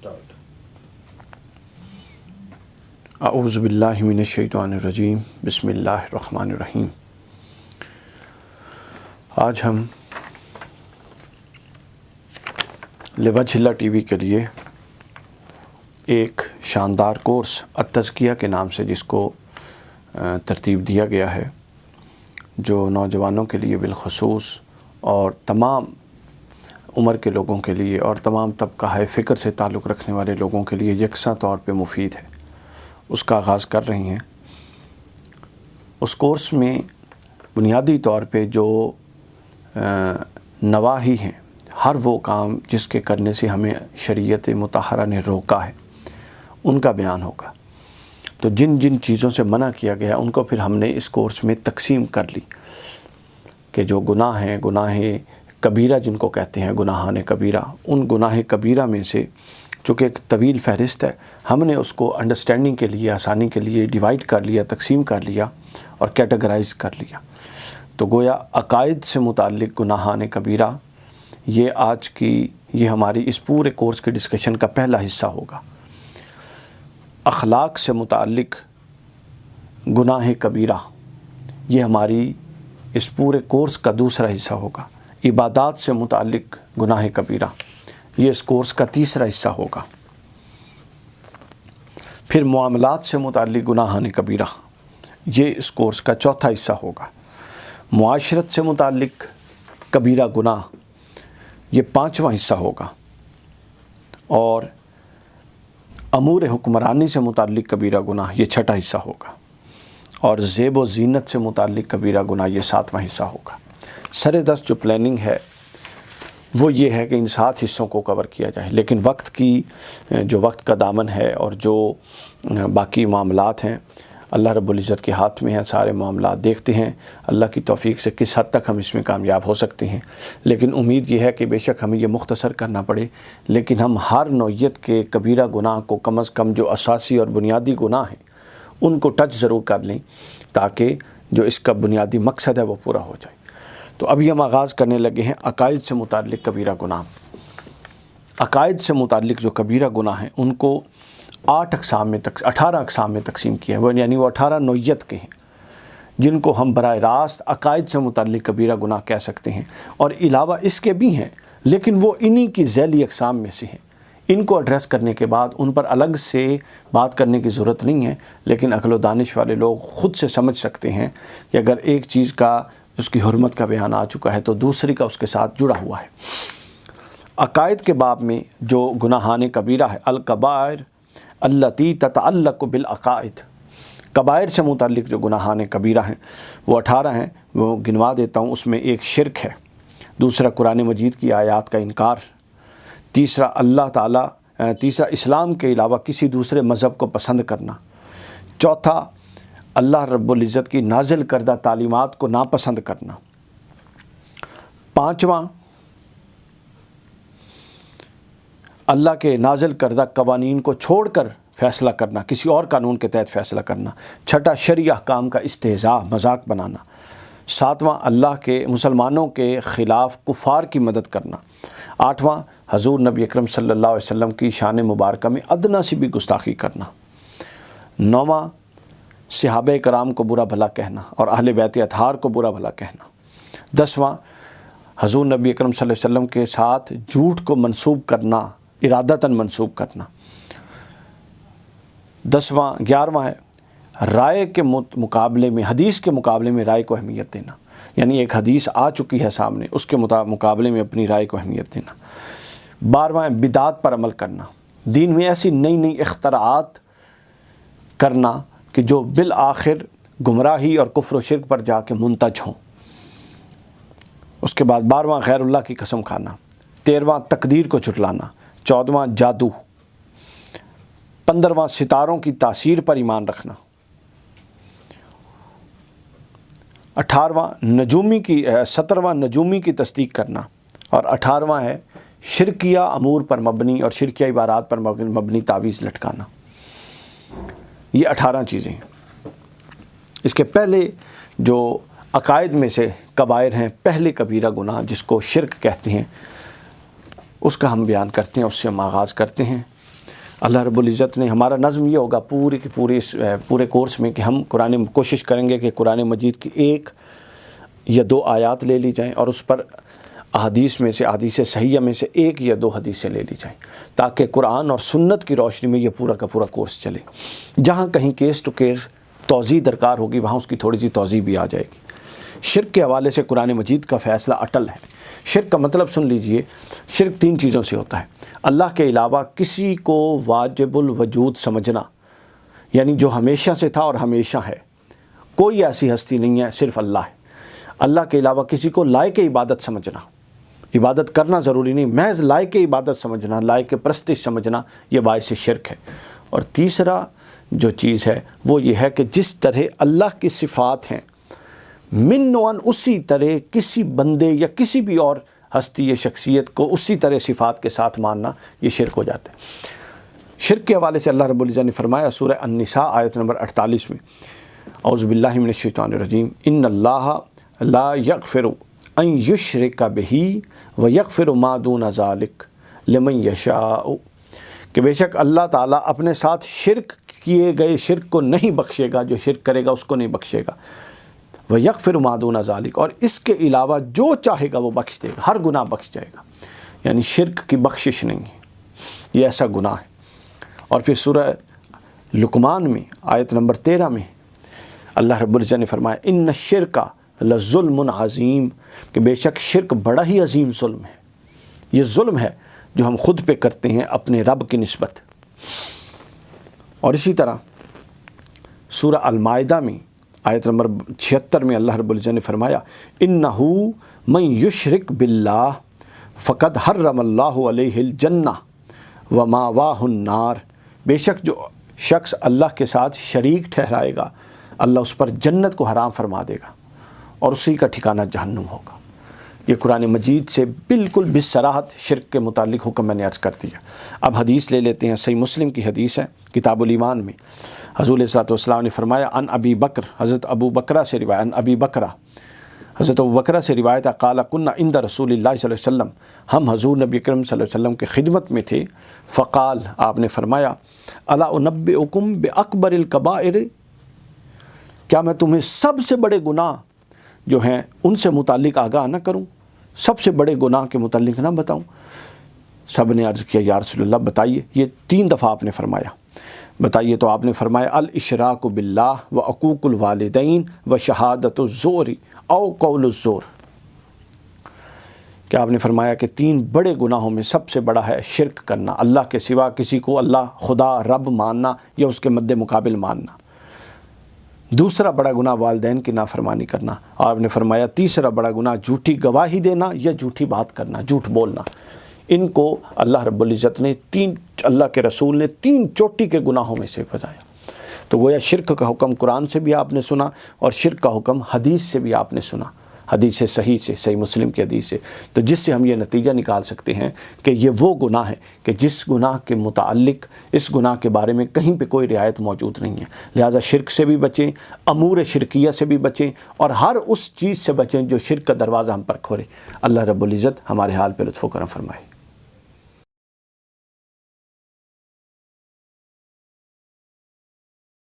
Start. अऊज़ु बिल्लाहि मिनश्शैतानिर्रजीम बिस्मिल्लाहिर्रहमानिर्रहीम। आज हम लिवजहिल्लाह टीवी के लिए एक शानदार कोर्स अत-तज़किया के नाम से जिसको तरतीब दिया गया है, जो नौजवानों के लिए बिलख़ुसूस और तमाम उम्र के लोगों के लिए और तमाम तबका फ़िक्र से ताल्लुक़ रखने वाले लोगों के लिए यकसा तौर पे मुफीद है, उसका आगाज़ कर रही हैं। उस कोर्स में बुनियादी तौर पे जो नवाही हैं, हर वो काम जिसके करने से हमें शरीयत मुतहरा ने रोका है, उनका बयान होगा। तो जिन जिन चीज़ों से मना किया गया उनको फिर हमने इस कोर्स में तकसीम कर ली कि जो गुनाह हैं, गुनाह कबीरा जिनको कहते हैं, गुनाहान कबीरा, उन गुनाह कबीरा में से चूँकि एक तवील फ़हरिस्त है, हमने उसको अंडरस्टैंडिंग के लिए, आसानी के लिए डिवाइड कर लिया, तकसीम कर लिया और कैटेगराइज कर लिया। तो गोया अकायद से मुताल्लिक़ गुनाहान कबीरा ये हमारी इस पूरे कोर्स के डिस्कशन का पहला हिस्सा होगा। अखलाक से मुताल्लिक़ गुनाह कबीरा ये हमारी इस पूरे कोर्स का दूसरा हिस्सा होगा। इबादात से मुताल्लिक़ गुनाह कबीरा ये इस कोर्स का तीसरा हिस्सा होगा। फिर मुआमलात से मुताल्लिक़ गुनाहान कबीरा ये इस कोर्स का चौथा हिस्सा होगा। मुआशरत से मुताल्लिक़ कबीरा गुनाह ये पाँचवां हिस्सा होगा। और अमूर हुक्मरानी से मुताल्लिक़ कबीरा गुनाह ये छठा हिस्सा होगा। और ज़ेब व ज़ीनत से मुताल्लिक़ कबीरा गुनाह ये सातवां हिस्सा होगा। सरेदस्त जो प्लानिंग है वो ये है कि इन 7 हिस्सों को कवर किया जाए, लेकिन वक्त का दामन है और जो बाकी मामलात हैं अल्लाह रब्बुल इज़्ज़त के हाथ में हैं। सारे मामलात देखते हैं अल्लाह की तौफ़ीक़ से किस हद तक हम इसमें कामयाब हो सकते हैं। लेकिन उम्मीद ये है कि बेशक हमें ये मुख्तसर करना पड़े, लेकिन हम हर नौइयत के कबीरा गुनाह को कम अज़ कम जो असासी और बुनियादी गुनाह हैं उनको टच ज़रूर कर लें, ताकि जो इसका बुनियादी मकसद है वो पूरा हो जाए। तो अभी हम आगाज़ करने लगे हैं अकायद से मुताल्लिक़ कबीरा गुनाह। अकायद से मुताल्लिक़ जो कबीरा गुनाह हैं उनको 18 अक़साम में तकसीम किया है, वो यानी वो 18 नौइयत के हैं जिनको हम बराह रास्त अकायद से मुताल्लिक़ कबीरा गुनाह कह सकते हैं। और अलावा इसके भी हैं, लेकिन वो इन्हीं की ज़ैली अक़साम में से हैं। इनको एड्रेस करने के बाद उन पर अलग से बात करने की ज़रूरत नहीं है, लेकिन अक़ल व दानिश वाले लोग ख़ुद से समझ सकते हैं कि अगर एक चीज़ का उसकी हुर्मत का बयान आ चुका है तो दूसरी का उसके साथ जुड़ा हुआ है। अकायद के बाब में जो गुनाहान कबीरा है, अल-कबाइर अल्लती ततअल्लक़ु बिल अकायद, कबाइर से मुताल्लिक़ जो गुनाहान कबीरा हैं वो 18 हैं। वो गिनवा देता हूँ। उसमें एक शिरक है, दूसरा कुरान मजीद की आयात का इनकार, तीसरा इस्लाम के अलावा किसी दूसरे मज़हब को पसंद करना, चौथा अल्लाह रब्बुल इज़्ज़त की नाजिल करदा तालीमात को नापसंद करना, पाँचवां अल्लाह के नाजिल करदा कवानीन को छोड़कर फ़ैसला करना, किसी और कानून के तहत फ़ैसला करना, छठा शरई अहकाम का इस्तेहज़ा मजाक बनाना, सातवां अल्लाह के मुसलमानों के ख़िलाफ़ कुफ़ार की मदद करना, आठवां हज़ूर नबी अकरम सल्लल्लाहु अलैहि वसल्लम की शान मुबारक में अदना सी भी गुस्ताखी करना, नौवां सहाबा कराम को बुरा भला कहना और अहले बैत अतहार को बुरा भला कहना, दसवां हज़ूर नबी अकरम सल्लल्लाहु अलैहि वसल्लम के साथ झूठ को मंसूब करना, इरादतन मंसूब करना, 11वां है राय के मुकाबले में, हदीस के मुकाबले में राय को अहमियत देना, यानी एक हदीस आ चुकी है सामने उसके मुकाबले में अपनी राय को अहमियत देना। 12वां है बिदात पर अमल करना, दीन में ऐसी नई नई इख्तराआत करना कि जो बिल आखिर गुमराही और कुफ्र व शिर्क पर जाके मुंतज हों। उसके बाद 12वां गैरुल्लाह की कसम खाना, 13वां तकदीर को झुटलाना, 14वां जादू, 15वां सितारों की तासीर पर ईमान रखना, 17वां नजूमी की तस्दीक करना, और 18वां है शिरकिया अमूर पर मबनी और शिरकिया इबारात पर मबनी तावीज़ लटकाना। ये 18 चीज़ें हैं। इसके पहले जो अकायद में से कबायर हैं, पहले कबीरा गुनाह जिसको शिरक कहते हैं, उसका हम बयान करते हैं, उससे हम आगाज़ करते हैं। اللہ رب العزت نے ہمارا نظم یہ ہوگا پوری کی پوری پورے کورس میں کہ ہم کوشش کریں گے کہ قرآن مجید کی 1 یا 2 آیات لے لی جائیں اور اس پر احادیث میں سے احادیث صحیحہ میں سے 1 یا 2 حدیثیں لے لی جائیں، تاکہ قرآن اور سنت کی روشنی میں یہ پورا کا پورا کورس چلے۔ جہاں کہیں کیس ٹو کیس توضیح درکار ہوگی وہاں اس کی تھوڑی سی توضیح بھی آ جائے گی۔ شرک کے حوالے سے قرآن مجید کا فیصلہ اٹل ہے۔ شرک کا مطلب سن لیجئے، شرک 3 چیزوں سے ہوتا ہے۔ اللہ کے علاوہ کسی کو واجب الوجود سمجھنا، یعنی جو ہمیشہ سے تھا اور ہمیشہ ہے، کوئی ایسی ہستی نہیں ہے، صرف اللہ ہے۔ اللہ کے علاوہ کسی کو لائق عبادت سمجھنا، عبادت کرنا ضروری نہیں، محض لائق عبادت سمجھنا، لائق پرستش سمجھنا، یہ باعث شرک ہے۔ اور تیسرا جو چیز ہے وہ یہ ہے کہ جس طرح اللہ کی صفات ہیں من و عن، اسی طرح کسی بندے یا کسی بھی اور ہستی یا شخصیت کو اسی طرح صفات کے ساتھ ماننا، یہ شرک ہو جاتا ہے۔ شرک کے حوالے سے اللہ رب العزت نے فرمایا سورہ النساء آیت نمبر 48 میں، اعوذ باللہ من الشیطان الرجیم، ان اللہ لا یغفر ان یشرک بہ ویغفر ما دون ذلک لمن یشاء، کہ بے شک اللہ تعالیٰ اپنے ساتھ شرک کیے گئے شرک کو نہیں بخشے گا، جو شرک کرے گا اس کو نہیں بخشے گا، وَيَغْفِرُ مَا دُونَ ذَلِكَ، اور اس کے علاوہ جو چاہے گا وہ بخش دے گا، ہر گناہ بخش جائے گا۔ یعنی شرک کی بخشش نہیں ہے، یہ ایسا گناہ ہے۔ اور پھر سورہ لقمان میں آیت نمبر 13 میں اللہ رب العزت نے فرمایا ان الشرک لظلم عظیم، کہ بے شک شرک بڑا ہی عظیم ظلم ہے۔ یہ ظلم ہے جو ہم خود پہ کرتے ہیں اپنے رب کی نسبت۔ اور اسی طرح سورہ المائدہ میں آیت نمبر 76 میں اللہ رب العزت نے فرمایا انہ من یشرک باللہ فقد حرم اللہ علیہ الجنہ وماواہ النار، بے شک جو شخص اللہ کے ساتھ شریک ٹھہرائے گا اللہ اس پر جنت کو حرام فرما دے گا اور اسی کا ٹھکانہ جہنم ہوگا۔ یہ قرآن مجید سے بالکل بصراحت شرک کے متعلق حکم میں نے عرض کر دیا۔ اب حدیث لے لیتے ہیں، صحیح مسلم کی حدیث ہے کتاب الایمان میں، حضور علیہ الصلوۃ نے فرمایا ان ابی بکر، حضرت ابو بکرہ سے روایت، ان ابی بکرہ، حضرت ابو بکرہ سے روایت ہے، قال کنا عند رسول اللہ صلی اللہ علیہ وسلم، ہم حضور نبی اکرم صلی اللہ علیہ وسلم کے خدمت میں تھے، فقال، آپ نے فرمایا الا انبئکم باکبر الکبائر، کیا میں تمہیں سب سے بڑے گناہ جو ہیں ان سے متعلق آگاہ نہ کروں، سب سے بڑے گناہ کے متعلق نہ بتاؤں؟ سب نے عرض کیا یا رسول اللہ بتائیے۔ یہ 3 دفعہ آپ نے فرمایا بتائیے، تو آپ نے فرمایا الاشراک باللہ و عقوق الوالدین و شہادت الزور او قول الزور، کہ آپ نے فرمایا کہ 3 بڑے گناہوں میں سب سے بڑا ہے شرک کرنا، اللہ کے سوا کسی کو اللہ خدا رب ماننا یا اس کے مد مقابل ماننا۔ دوسرا بڑا گناہ والدین کی نافرمانی کرنا، آپ نے فرمایا تیسرا بڑا گناہ جھوٹی گواہی دینا یا جھوٹی بات کرنا، جھوٹ بولنا۔ ان کو اللہ رب العزت نے اللہ کے رسول نے 3 چوٹی کے گناہوں میں سے بتایا۔ تو گویا شرک کا حکم قرآن سے بھی آپ نے سنا اور شرک کا حکم حدیث سے بھی آپ نے سنا، حدیث صحیح سے، صحیح مسلم کی حدیث سے، تو جس سے ہم یہ نتیجہ نکال سکتے ہیں کہ یہ وہ گناہ ہے کہ جس گناہ کے متعلق اس گناہ کے بارے میں کہیں پہ کوئی رعایت موجود نہیں ہے۔ لہٰذا شرک سے بھی بچیں، امور شرکیہ سے بھی بچیں، اور ہر اس چیز سے بچیں جو شرک کا دروازہ ہم پر کھولے۔ اللہ رب العزت ہمارے حال پہ لطف و کرم فرمائے۔